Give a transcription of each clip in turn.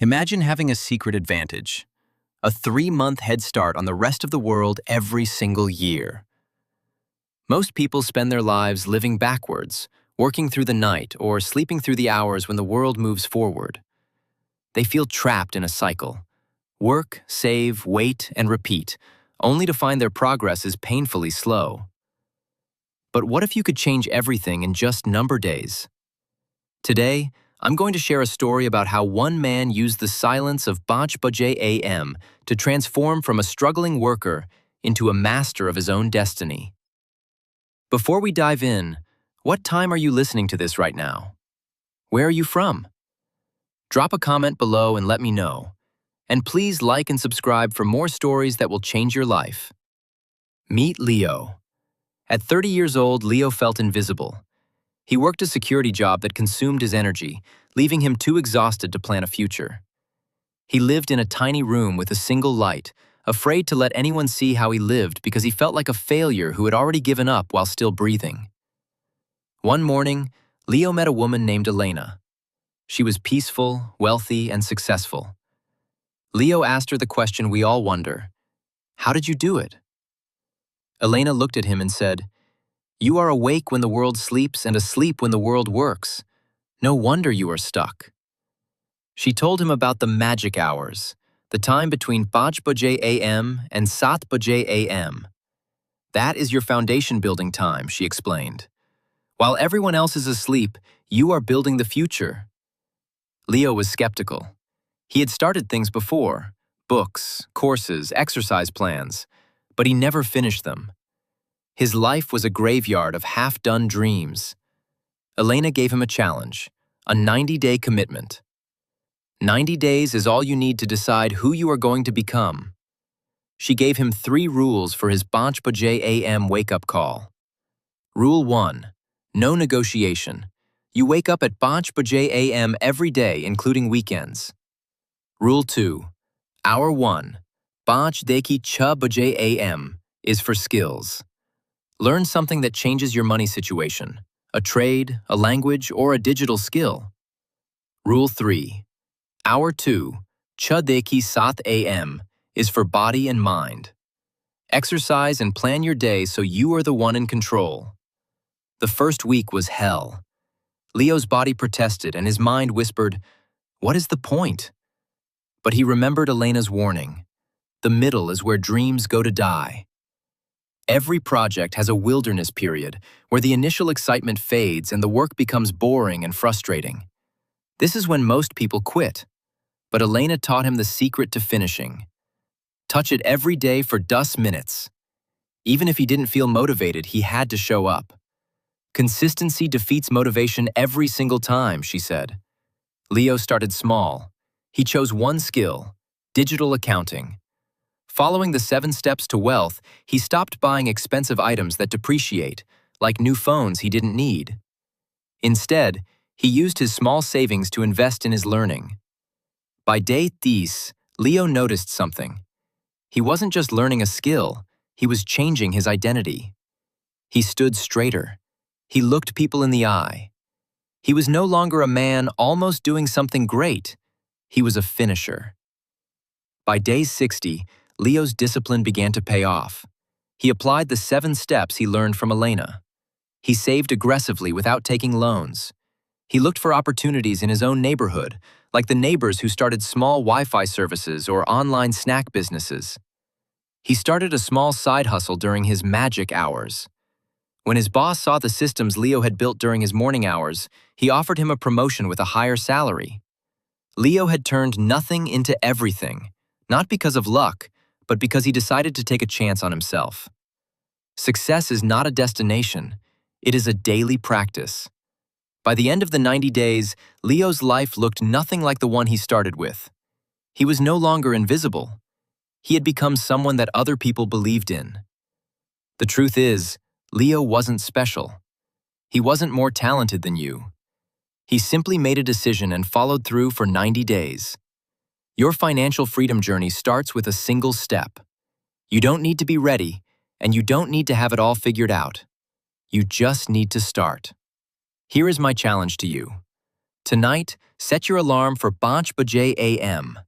Imagine having a secret advantage, a 3-month head start on the rest of the world every single year. Most people spend their lives living backwards, working through the night or sleeping through the hours when the world moves forward. They feel trapped in a cycle. Work, save, wait, and repeat, only to find their progress is painfully slow. But what if you could change everything in just number days? Today, I'm going to share a story about how one man used the silence of 5 a.m. to transform from a struggling worker into a master of his own destiny. Before we dive in, what time are you listening to this right now? Where are you from? Drop a comment below and let me know. And please like and subscribe for more stories that will change your life. Meet Leo. At 30 years old, Leo felt invisible. He worked a security job that consumed his energy, leaving him too exhausted to plan a future. He lived in a tiny room with a single light, afraid to let anyone see how he lived because he felt like a failure who had already given up while still breathing. One morning, Leo met a woman named Elena. She was peaceful, wealthy, and successful. Leo asked her the question we all wonder: how did you do it? Elena looked at him and said, "You are awake when the world sleeps and asleep when the world works. No wonder you are stuck." She told him about the magic hours, the time between 5 a.m. and 7 a.m. That is your foundation building time, she explained. While everyone else is asleep, you are building the future. Leo was skeptical. He had started things before: books, courses, exercise plans, but he never finished them. His life was a graveyard of half-done dreams. Elena gave him a challenge, a 90-day commitment. 90 days is all you need to decide who you are going to become. She gave him 3 rules for his 5 a.m. wake-up call. Rule 1. No negotiation. You wake up at 5 a.m. every day, including weekends. Rule 2. Hour 1. 5 a.m. is for skills. Learn something that changes your money situation, a trade, a language, or a digital skill. Rule 3. Hour 2, 7 a.m. is for body and mind. Exercise and plan your day so you are the one in control. The first week was hell. Leo's body protested and his mind whispered, "What is the point?" But he remembered Elena's warning. The middle is where dreams go to die. Every project has a wilderness period where the initial excitement fades and the work becomes boring and frustrating. This is when most people quit. But Elena taught him the secret to finishing. Touch it every day for 10 minutes. Even if he didn't feel motivated, he had to show up. Consistency defeats motivation every single time, she said. Leo started small. He chose one skill: digital accounting. Following the 7 steps to wealth, he stopped buying expensive items that depreciate, like new phones he didn't need. Instead, he used his small savings to invest in his learning. By day 10, Leo noticed something. He wasn't just learning a skill, he was changing his identity. He stood straighter. He looked people in the eye. He was no longer a man almost doing something great. He was a finisher. By day 60, Leo's discipline began to pay off. He applied the 7 steps he learned from Elena. He saved aggressively without taking loans. He looked for opportunities in his own neighborhood, like the neighbors who started small Wi-Fi services or online snack businesses. He started a small side hustle during his magic hours. When his boss saw the systems Leo had built during his morning hours, he offered him a promotion with a higher salary. Leo had turned nothing into everything, not because of luck, but because he decided to take a chance on himself. Success is not a destination, it is a daily practice. By the end of the 90 days, Leo's life looked nothing like the one he started with. He was no longer invisible. He had become someone that other people believed in. The truth is, Leo wasn't special. He wasn't more talented than you. He simply made a decision and followed through for 90 days. Your financial freedom journey starts with a single step. You don't need to be ready, and you don't need to have it all figured out. You just need to start. Here is my challenge to you. Tonight, Set your alarm for 5 baje a.m.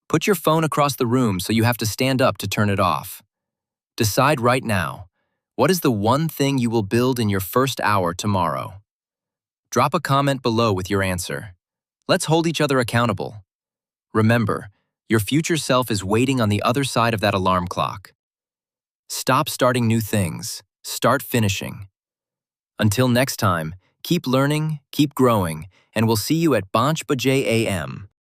Put your phone across the room so you have to stand up to turn it off. Decide right now, what is the one thing you will build in your first hour tomorrow? Drop a comment below with your answer. Let's hold each other accountable. Remember, your future self is waiting on the other side of that alarm clock. Stop starting new things. Start finishing. Until next time, keep learning, keep growing, and we'll see you at 5 baje a.m.